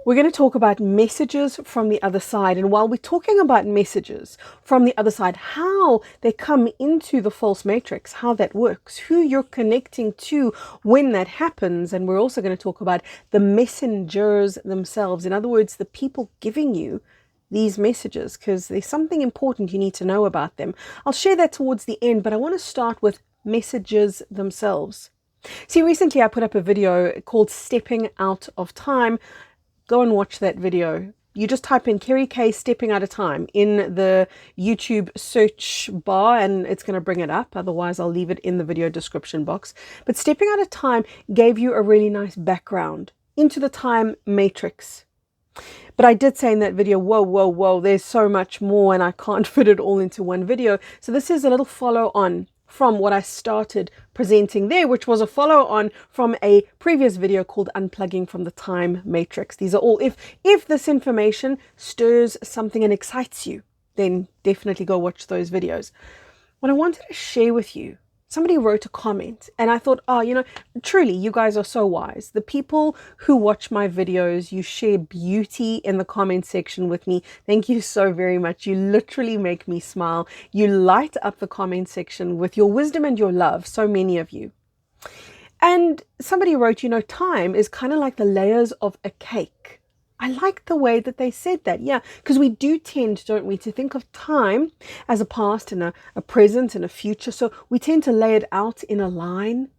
We're going to talk about messages from the other side. And while we're talking about messages from the other side, how they come into the false matrix, how that works, who you're connecting to when that happens. And we're also going to talk about the messengers themselves. In other words, the people giving you these messages, because there's something important you need to know about them. I'll share that towards the end, but I want to start with messages themselves. See, recently I put up a video called Stepping Out of Time. Go and watch that video. You just type in Kerry Kay Stepping Out of Time in the YouTube search bar and it's going to bring it up. Otherwise, I'll leave it in the video description box. But Stepping Out of Time gave you a really nice background into the time matrix. But I did say in that video, whoa, there's so much more and I can't fit it all into one video. So this is a little follow on from what I started presenting there, which was a follow on from a previous video called Unplugging from the Time Matrix. These are all, if this information stirs something and excites you, then definitely go watch those videos. What I wanted to share with you, somebody wrote a comment and I thought, oh, truly, you guys are so wise. The people who watch my videos, you share beauty in the comment section with me. Thank you so very much. You literally make me smile. You light up the comment section with your wisdom and your love, so many of you. And somebody wrote, time is kind of like the layers of a cake. I like the way that they said that. Yeah, because we do tend, don't we, to think of time as a past and a present and a future. So we tend to lay it out in a line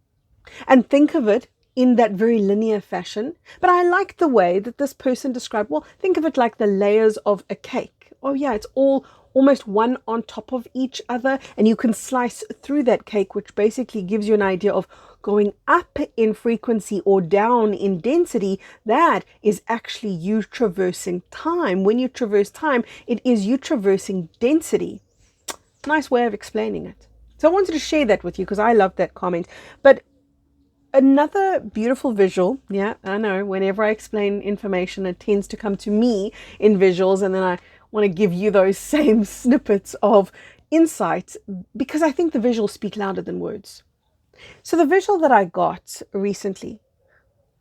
and think of it in that very linear fashion. But I like the way that this person described, well, think of it like the layers of a cake. Oh yeah, it's all almost one on top of each other. And you can slice through that cake, which basically gives you an idea of going up in frequency or down in density. That is actually you traversing time. When you traverse time, it is you traversing density. Nice way of explaining it. So I wanted to share that with you because I love that comment. But another beautiful visual, yeah, I know, whenever I explain information, it tends to come to me in visuals, and then I want to give you those same snippets of insight because I think the visuals speak louder than words. So the visual that I got recently,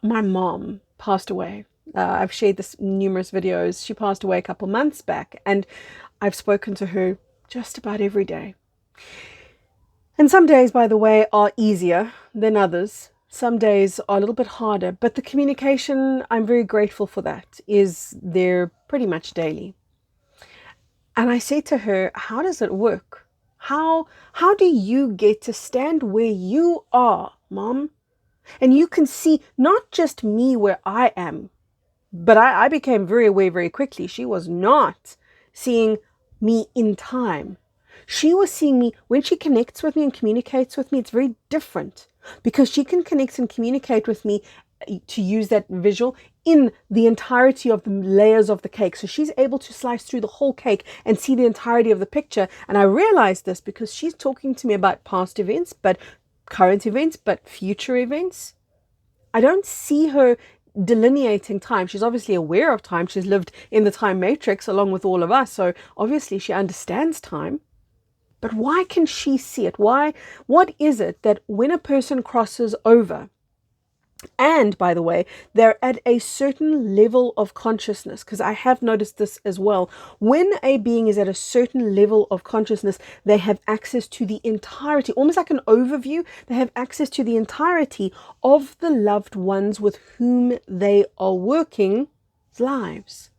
my mom passed away. I've shared this in numerous videos. She passed away a couple months back, and I've spoken to her just about every day. And some days, by the way, are easier than others. Some days are a little bit harder, but the communication, I'm very grateful for that, is there pretty much daily. And I said to her, how does it work? How do you get to stand where you are, Mom? And you can see not just me where I am, but I became very aware very quickly. She was not seeing me in time. She was seeing me when she connects with me and communicates with me. It's very different because she can connect and communicate with me, to use that visual, in the entirety of the layers of the cake. So she's able to slice through the whole cake and see the entirety of the picture. And I realized this because she's talking to me about past events, but current events, but future events. I don't see her delineating time. She's obviously aware of time. She's lived in the time matrix along with all of us. So obviously she understands time. But why can she see it? What is it that when a person crosses over, and by the way, they're at a certain level of consciousness, because I have noticed this as well. When a being is at a certain level of consciousness, they have access to the entirety, almost like an overview. They have access to the entirety of the loved ones with whom they are working lives.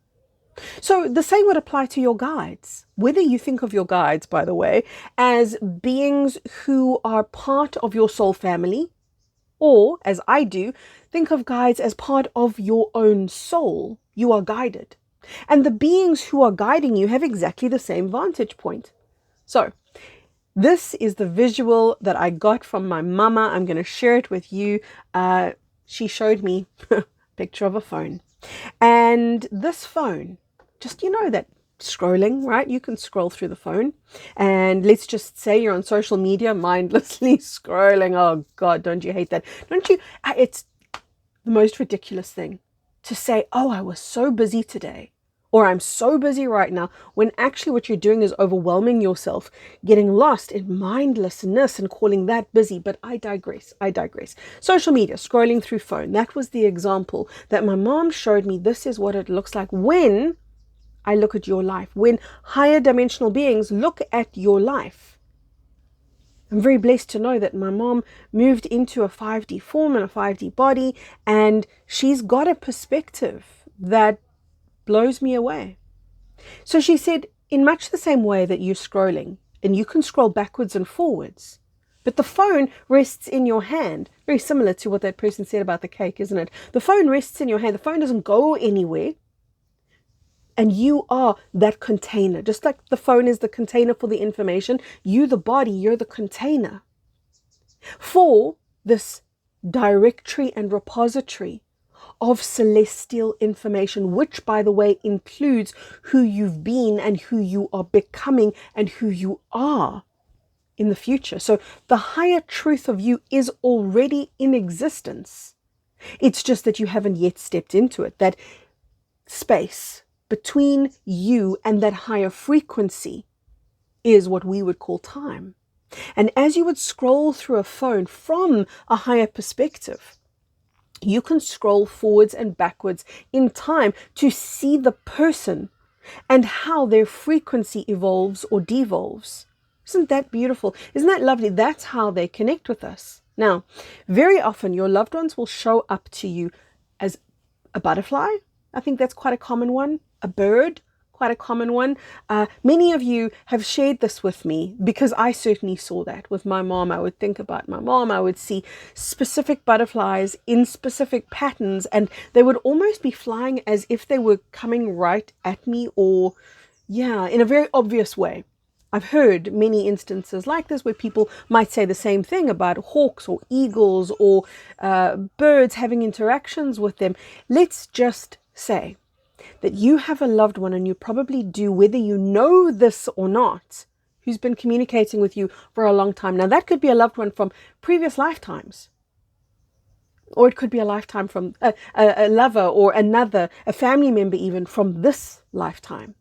So the same would apply to your guides. Whether you think of your guides, by the way, as beings who are part of your soul family, or, as I do, think of guides as part of your own soul. You are guided. And the beings who are guiding you have exactly the same vantage point. So, this is the visual that I got from my mama. I'm going to share it with you. She showed me a picture of a phone. And this phone, just, that scrolling, right? You can scroll through the phone, and let's just say you're on social media mindlessly scrolling. Oh God, don't you hate that? Don't you? It's the most ridiculous thing to say, oh, I was so busy today, Or I'm so busy right now, when actually what you're doing is overwhelming yourself, getting lost in mindlessness and calling that busy. But I digress. I digress. Social media, scrolling through phone. That was the example that my mom showed me. This is what it looks like when I look at your life, when higher dimensional beings look at your life. I'm very blessed to know that my mom moved into a 5D form and a 5D body, and she's got a perspective that blows me away. So she said, in much the same way that you're scrolling, and you can scroll backwards and forwards, but the phone rests in your hand. Very similar to what that person said about the cake, isn't it? The phone rests in your hand. The phone doesn't go anywhere. And you are that container. Just like the phone is the container for the information, you, the body, you're the container for this directory and repository of celestial information, which, by the way, includes who you've been and who you are becoming and who you are in the future. So the higher truth of you is already in existence. It's just that you haven't yet stepped into it. That space between you and that higher frequency is what we would call time. And as you would scroll through a phone from a higher perspective, you can scroll forwards and backwards in time to see the person and how their frequency evolves or devolves. Isn't that beautiful? Isn't that lovely? That's how they connect with us. Now, very often your loved ones will show up to you as a butterfly. I think that's quite a common one. A bird, quite a common one. Many of you have shared this with me because I certainly saw that with my mom. I would think about my mom. I would see specific butterflies in specific patterns, and they would almost be flying as if they were coming right at me, or in a very obvious way. I've heard many instances like this where people might say the same thing about hawks or eagles or birds, having interactions with them. Let's just say that you have a loved one, and you probably do, whether you know this or not, who's been communicating with you for a long time. Now, that could be a loved one from previous lifetimes, or it could be a lifetime from a lover or another, a family member even from this lifetime.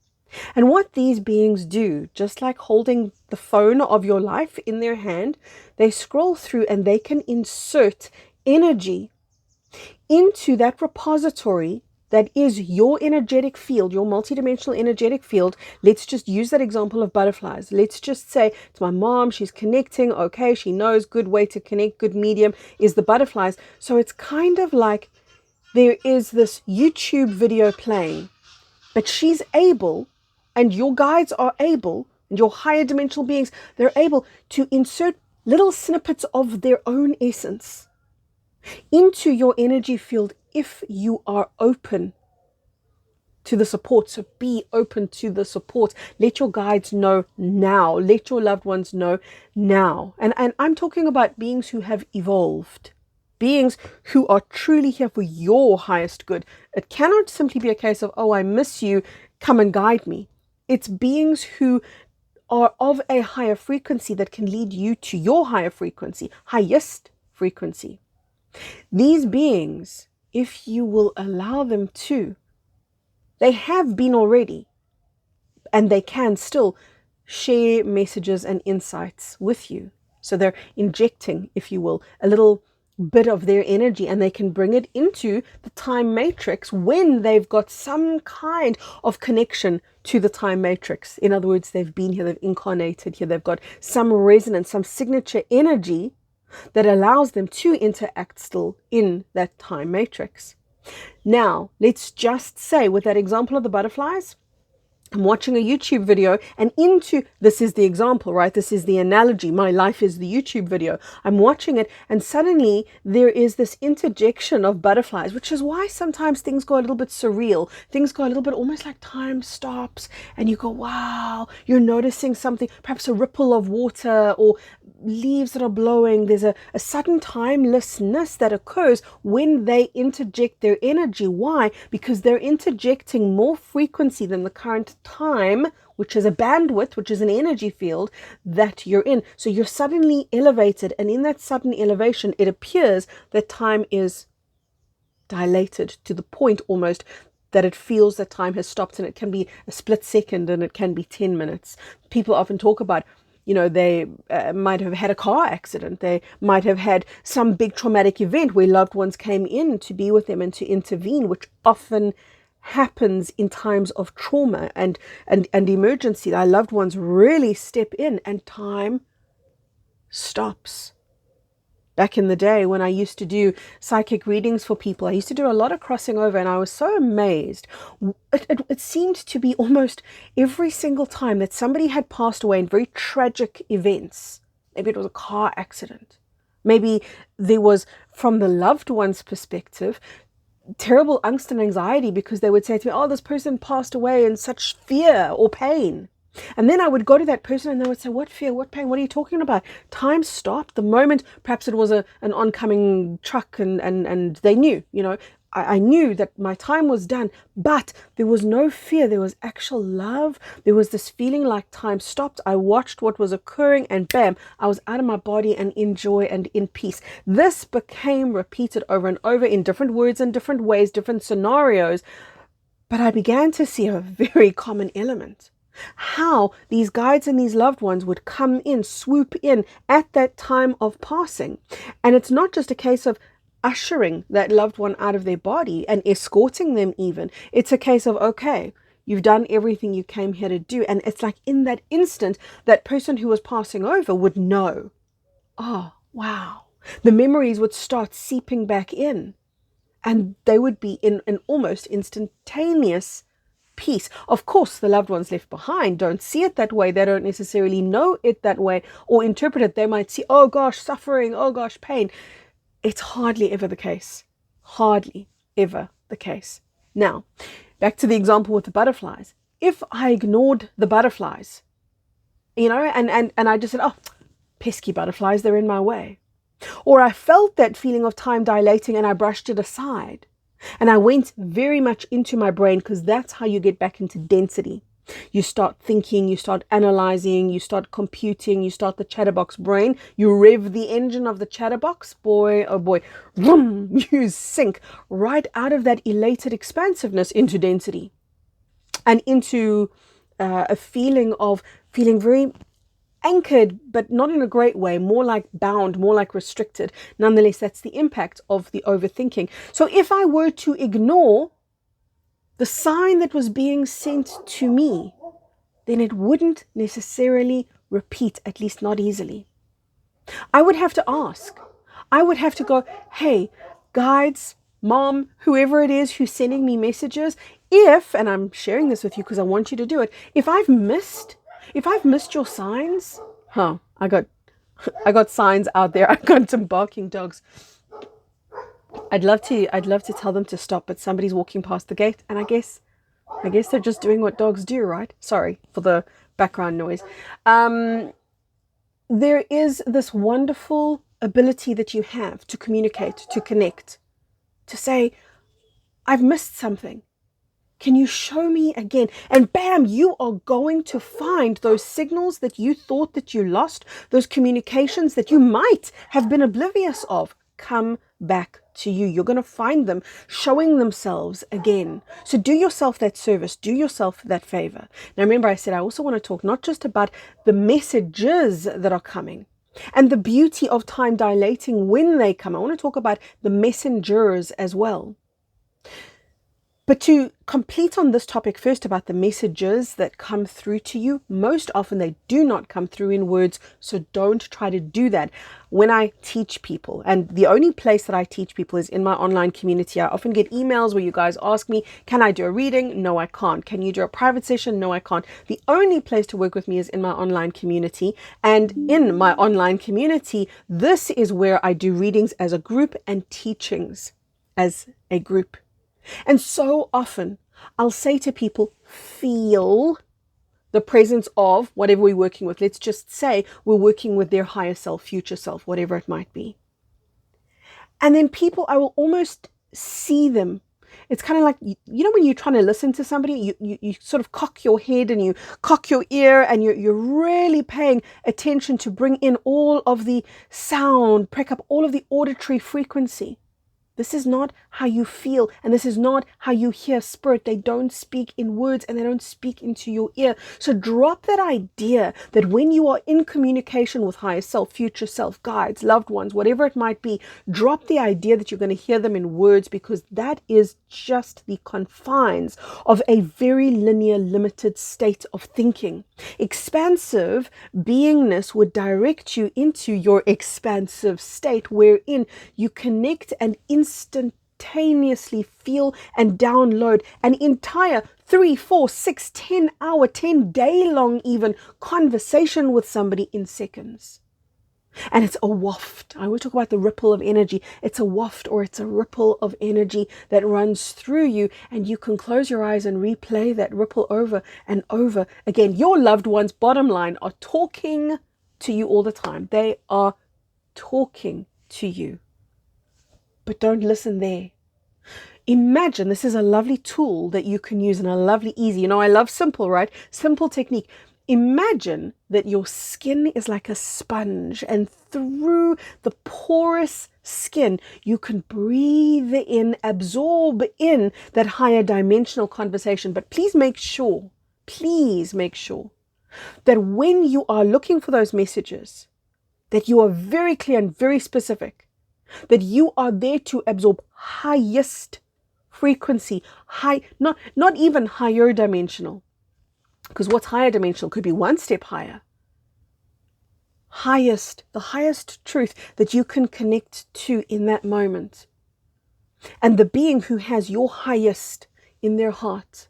And what these beings do, just like holding the phone of your life in their hand, they scroll through and they can insert energy into that repository that is your energetic field, your multidimensional energetic field. Let's just use that example of butterflies. Let's just say it's my mom, she's connecting. Okay, she knows good way to connect, good medium is the butterflies. So it's kind of like there is this YouTube video playing, but she's able, and your guides are able, and your higher dimensional beings, they're able to insert little snippets of their own essence into your energy field if you are open to the support. So be open to the support. Let your guides know now. Let your loved ones know now. And I'm talking about beings who have evolved. Beings who are truly here for your highest good. It cannot simply be a case of, oh, I miss you, come and guide me. It's beings who are of a higher frequency that can lead you to your higher frequency, highest frequency. These beings, if you will allow them to, they have been already, and they can still share messages and insights with you. So they're injecting, if you will, a little bit of their energy, and they can bring it into the time matrix when they've got some kind of connection to the time matrix. In other words, they've been here, they've incarnated here, they've got some resonance, some signature energy that allows them to interact still in that time matrix. Now, let's just say with that example of the butterflies, I'm watching a YouTube video, and this is the example, right? This is the analogy. My life is the YouTube video. I'm watching it, and suddenly there is this interjection of butterflies, which is why sometimes things go a little bit surreal. Things go a little bit almost like time stops, and you go, wow, you're noticing something, perhaps a ripple of water or leaves that are blowing. There's a sudden timelessness that occurs when they interject their energy. Why? Because they're interjecting more frequency than the current time, which is a bandwidth, which is an energy field that you're in. So you're suddenly elevated, and in that sudden elevation, it appears that time is dilated to the point almost that it feels that time has stopped, and it can be a split second and it can be 10 minutes. People often talk about, they might have had a car accident. They might have had some big traumatic event where loved ones came in to be with them and to intervene, which often happens in times of trauma and emergency. Our loved ones really step in and time stops. Back in the day when I used to do psychic readings for people, I used to do a lot of crossing over, and I was so amazed. It seemed to be almost every single time that somebody had passed away in very tragic events. Maybe it was a car accident. Maybe there was, from the loved one's perspective, terrible angst and anxiety because they would say to me, oh, this person passed away in such fear or pain. And then I would go to that person and they would say, what fear, what pain, what are you talking about? Time stopped. The moment, perhaps it was an oncoming truck and they knew, I knew that my time was done, but there was no fear. There was actual love. There was this feeling like time stopped. I watched what was occurring and bam, I was out of my body and in joy and in peace. This became repeated over and over in different words and different ways, different scenarios. But I began to see a very common element. How these guides and these loved ones would come in, swoop in at that time of passing. And it's not just a case of ushering that loved one out of their body and escorting them even. It's a case of, okay, you've done everything you came here to do. And it's like in that instant, that person who was passing over would know, oh, wow. The memories would start seeping back in. And they would be in an almost instantaneous peace. Of course, the loved ones left behind don't see it that way. They don't necessarily know it that way or interpret it. They might see, oh gosh, suffering, oh gosh, pain. It's hardly ever the case. Hardly ever the case. Now, back to the example with the butterflies. If I ignored the butterflies, and I just said, oh, pesky butterflies, they're in my way. Or I felt that feeling of time dilating and I brushed it aside. And I went very much into my brain, because that's how you get back into density. You start thinking, you start analyzing, you start computing, you start the chatterbox brain, you rev the engine of the chatterbox, boy, oh boy, vroom, you sink right out of that elated expansiveness into density and into a feeling very anchored, but not in a great way, more like bound, more like restricted. Nonetheless, that's the impact of the overthinking. So if I were to ignore the sign that was being sent to me, then it wouldn't necessarily repeat, at least not easily. I would have to ask. I would have to go, hey, guides, mom, whoever it is who's sending me messages, and I'm sharing this with you because I want you to do it, if I've missed your signs, I got signs out there. I got some barking dogs. I'd love to tell them to stop, but somebody's walking past the gate, and I guess they're just doing what dogs do, right? Sorry for the background noise. There is this wonderful ability that you have to communicate, to connect, to say, I've missed something. Can you show me again? And bam, you are going to find those signals that you thought that you lost, those communications that you might have been oblivious of, come back to you. You're going to find them showing themselves again. So do yourself that service, do yourself that favor. Now remember, I said I also want to talk not just about the messages that are coming and the beauty of time dilating when they come. I want to talk about the messengers as well. But to complete on this topic first about the messages that come through to you, most often they do not come through in words, so don't try to do that. When I teach people, and the only place that I teach people is in my online community, I often get emails where you guys ask me, can I do a reading? No, I can't. Can you do a private session? No, I can't. The only place to work with me is in my online community. And in my online community, this is where I do readings as a group and teachings as a group. And so often I'll say to people, feel the presence of whatever we're working with. Let's just say we're working with their higher self, future self, whatever it might be. And then people, I will almost see them. It's kind of like, when you're trying to listen to somebody, you sort of cock your head and you cock your ear and you're really paying attention to bring in all of the sound, pick up all of the auditory frequency. This is not how you feel, and this is not how you hear spirit. They don't speak in words, and they don't speak into your ear. So drop that idea that when you are in communication with higher self, future self, guides, loved ones, whatever it might be, drop the idea that you're going to hear them in words, because that is just the confines of a very linear, limited state of thinking. Expansive beingness would direct you into your expansive state, wherein you connect and instantaneously feel and download an entire 3, 4, 6, 10 hour, 10 day long even conversation with somebody in seconds. And it's a waft. I will talk about the ripple of energy. It's a waft, or it's a ripple of energy that runs through you, and you can close your eyes and replay that ripple over and over again. Your loved ones, bottom line, are talking to you all the time. They are talking to you. But don't listen there. Imagine, this is a lovely tool that you can use, and a lovely, easy, I love simple, right? Simple technique. Imagine that your skin is like a sponge, and through the porous skin, you can breathe in, absorb in that higher dimensional conversation. But please make sure that when you are looking for those messages, that you are very clear and very specific, that you are there to absorb highest frequency, not even higher dimensional. Because what's higher dimensional could be one step higher. The highest truth that you can connect to in that moment. And the being who has your highest in their heart,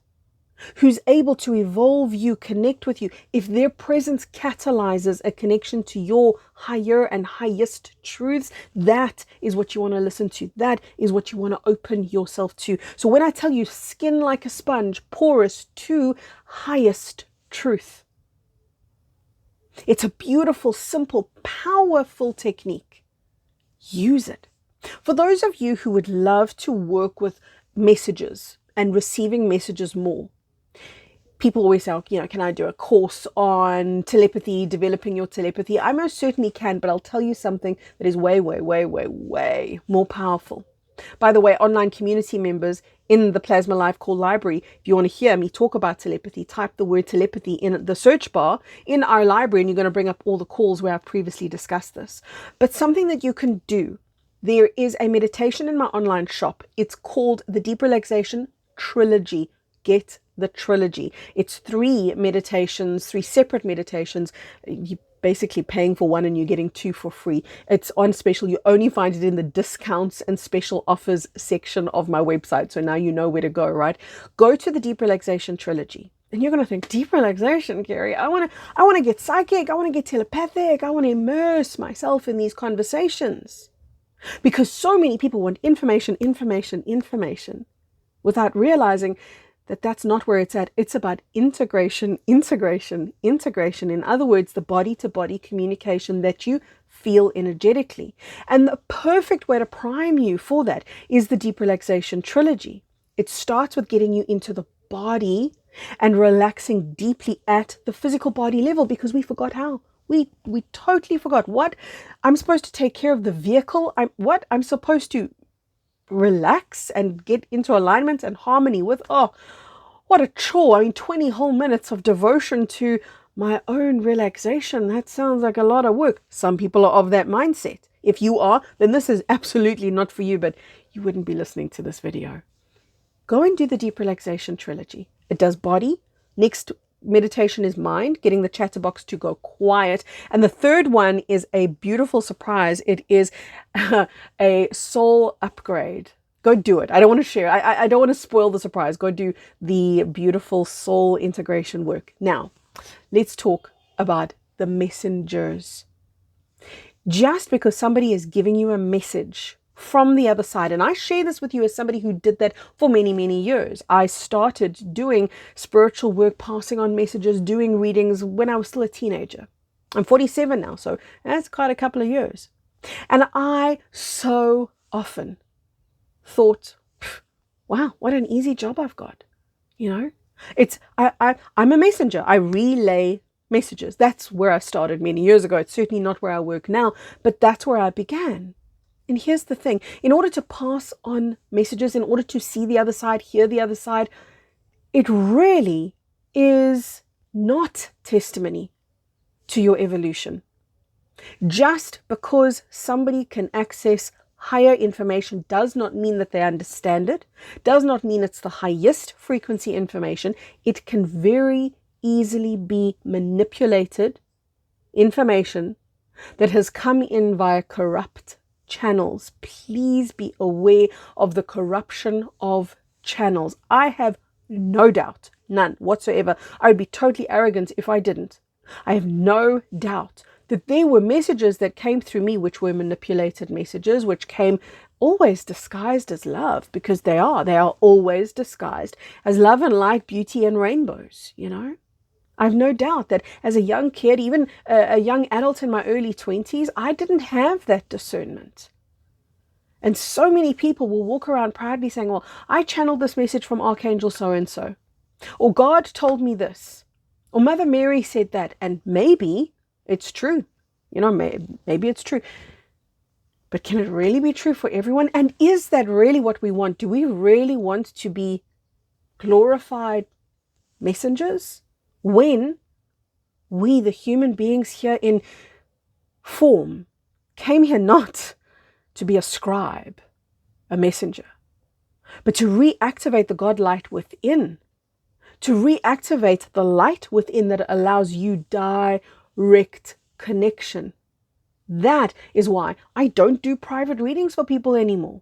who's able to evolve you, connect with you, if their presence catalyzes a connection to your higher and highest truths, that is what you want to listen to. That is what you want to open yourself to. So when I tell you skin like a sponge, porous to highest truth, it's a beautiful, simple, powerful technique. Use it. For those of you who would love to work with messages and receiving messages more, people always say, can I do a course on telepathy, developing your telepathy? I most certainly can, but I'll tell you something that is way, way, way, way, way more powerful. By the way, online community members in the Plasma Life Call Library, if you want to hear me talk about telepathy, type the word telepathy in the search bar in our library, and you're going to bring up all the calls where I've previously discussed this. But something that you can do, there is a meditation in my online shop. It's called the Deep Relaxation Trilogy. Get the trilogy. It's 3 meditations, 3 separate meditations. You're basically paying for one and you're getting 2 for free. It's on special. You only find it in the discounts and special offers section of my website. So now you know where to go, right? Go to the Deep Relaxation Trilogy. And you're going to think, deep relaxation, Gary. I want to get psychic. I want to get telepathic. I want to immerse myself in these conversations. Because so many people want information, without realizing that that's not where it's at. It's about integration. In other words, the body-to-body communication that you feel energetically. And the perfect way to prime you for that is the Deep Relaxation Trilogy. It starts with getting you into the body and relaxing deeply at the physical body level, because we forgot how. We totally forgot. What? I'm supposed to take care of the vehicle. I'm supposed to relax and get into alignment and harmony with. Oh, what a chore. 20 whole minutes of devotion to my own relaxation. That sounds like a lot of work. Some people are of that mindset. If you are, then this is absolutely not for you, but you wouldn't be listening to this video. Go and do the Deep Relaxation Trilogy. It does body. Next meditation is mind, getting the chatterbox to go quiet. And the third one is a beautiful surprise. It is a soul upgrade. Go do it. I don't want to share. I don't want to spoil the surprise. Go do the beautiful soul integration work. Now, let's talk about the messengers. Just because somebody is giving you a message from the other side, and I share this with you as somebody who did that for many, many years. I started doing spiritual work, passing on messages, doing readings when I was still a teenager. I'm 47 now, so that's quite a couple of years. And I so often thought, wow, what an easy job I've got. I'm a messenger. I relay messages. That's where I started many years ago. It's certainly not where I work now, but that's where I began. And here's the thing, in order to pass on messages, in order to see the other side, hear the other side, it really is not testimony to your evolution. Just because somebody can access higher information does not mean that they understand it, does not mean it's the highest frequency information. It can very easily be manipulated information that has come in via corrupt channels. Please be aware of the corruption of channels. I have no doubt, none whatsoever. I would be totally arrogant if I didn't. I have no doubt that there were messages that came through me which were manipulated messages, which came always disguised as love, because they are always disguised as love and light, beauty and rainbows, you know. I have no doubt that as a young kid, even a young adult in my early 20s, I didn't have that discernment. And so many people will walk around proudly saying, well, I channeled this message from Archangel so-and-so, or God told me this, or Mother Mary said that, and maybe it's true. You know, maybe it's true. But can it really be true for everyone? And is that really what we want? Do we really want to be glorified messengers when we, the human beings here in form, came here not to be a scribe, a messenger, but to reactivate the God light within, to reactivate the light within that allows you direct connection. That is why I don't do private readings for people anymore.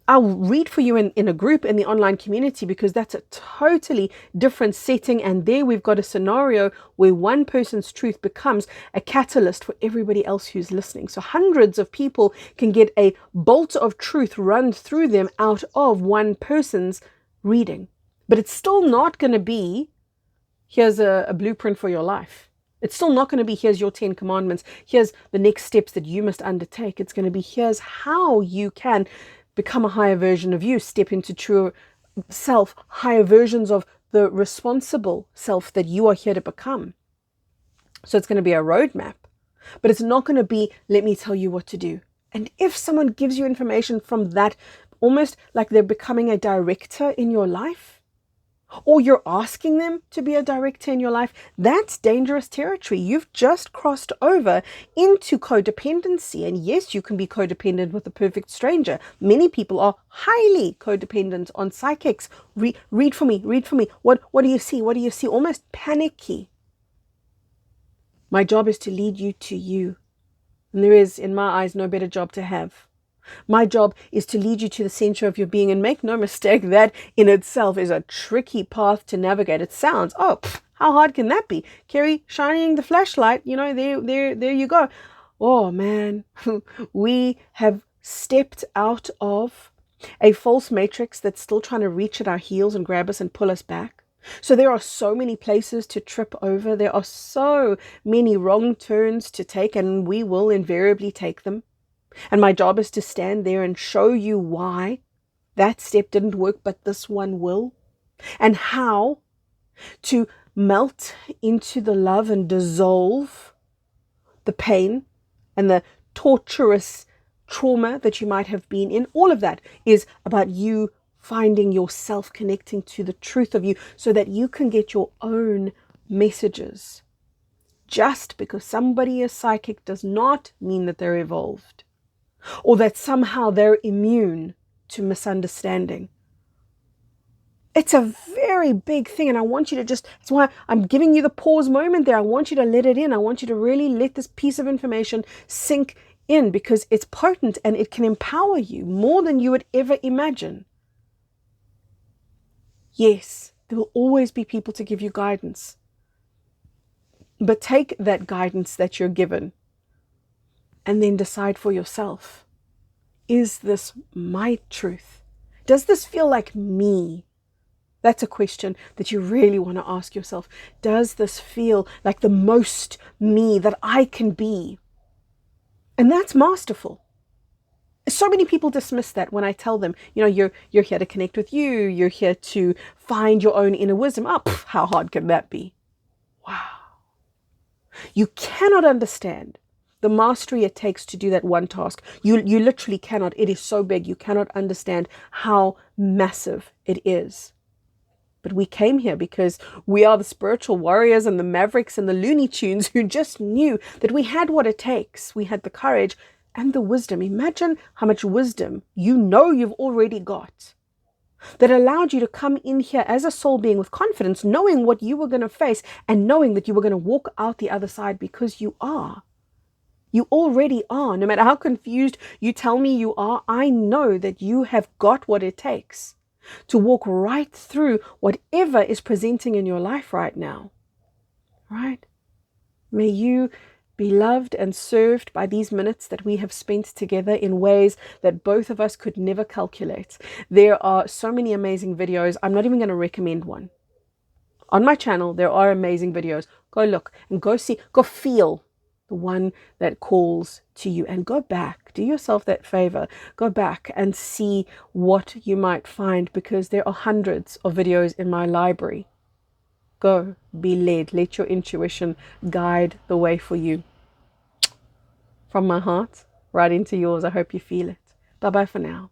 I'll read for you in a group in the online community, because that's a totally different setting. And there we've got a scenario where one person's truth becomes a catalyst for everybody else who's listening. So hundreds of people can get a bolt of truth run through them out of one person's reading. But it's still not going to be, here's a blueprint for your life. It's still not going to be, here's your 10 commandments. Here's the next steps that you must undertake. It's going to be, here's how you can become a higher version of you, step into true self, higher versions of the responsible self that you are here to become. So it's going to be a roadmap, but it's not going to be, let me tell you what to do. And if someone gives you information from that, almost like they're becoming a director in your life, or you're asking them to be a director in your life, that's dangerous territory. You've just crossed over into codependency. And yes, you can be codependent with a perfect stranger. Many people are highly codependent on psychics. Read for me, read for me. What do you see? What do you see? Almost panicky. My job is to lead you to you. And there is, in my eyes, no better job to have. My job is to lead you to the center of your being. And make no mistake, that in itself is a tricky path to navigate. It sounds, how hard can that be? Carrie shining the flashlight, you know, there you go. Oh man, we have stepped out of a false matrix that's still trying to reach at our heels and grab us and pull us back. So there are so many places to trip over. There are so many wrong turns to take, and we will invariably take them. And my job is to stand there and show you why that step didn't work, but this one will. And how to melt into the love and dissolve the pain and the torturous trauma that you might have been in. All of that is about you finding yourself, connecting to the truth of you, so that you can get your own messages. Just because somebody is psychic does not mean that they're evolved, or that somehow they're immune to misunderstanding. It's a very big thing, and I want you to that's why I'm giving you the pause moment there. I want you to let it in. I want you to really let this piece of information sink in, because it's potent and it can empower you more than you would ever imagine. Yes, there will always be people to give you guidance, but take that guidance that you're given and then decide for yourself. Is this my truth? Does this feel like me? That's a question that you really want to ask yourself. Does this feel like the most me that I can be? And that's masterful. So many people dismiss that when I tell them, you're here to connect with you. You're here to find your own inner wisdom. How hard can that be? Wow. You cannot understand the mastery it takes to do that one task. You literally cannot. It is so big. You cannot understand how massive it is. But we came here because we are the spiritual warriors and the mavericks and the Looney Tunes who just knew that we had what it takes. We had the courage and the wisdom. Imagine how much wisdom you've already got, that allowed you to come in here as a soul being with confidence, knowing what you were going to face and knowing that you were going to walk out the other side, because you are. You already are. No matter how confused you tell me you are, I know that you have got what it takes to walk right through whatever is presenting in your life right now. Right? May you be loved and served by these minutes that we have spent together in ways that both of us could never calculate. There are so many amazing videos. I'm not even going to recommend one. On my channel, there are amazing videos. Go look and go see, go feel the one that calls to you, and go back. Do yourself that favor. Go back and see what you might find, because there are hundreds of videos in my library. Go, be led. Let your intuition guide the way for you. From my heart, right into yours. I hope you feel it. Bye-bye for now.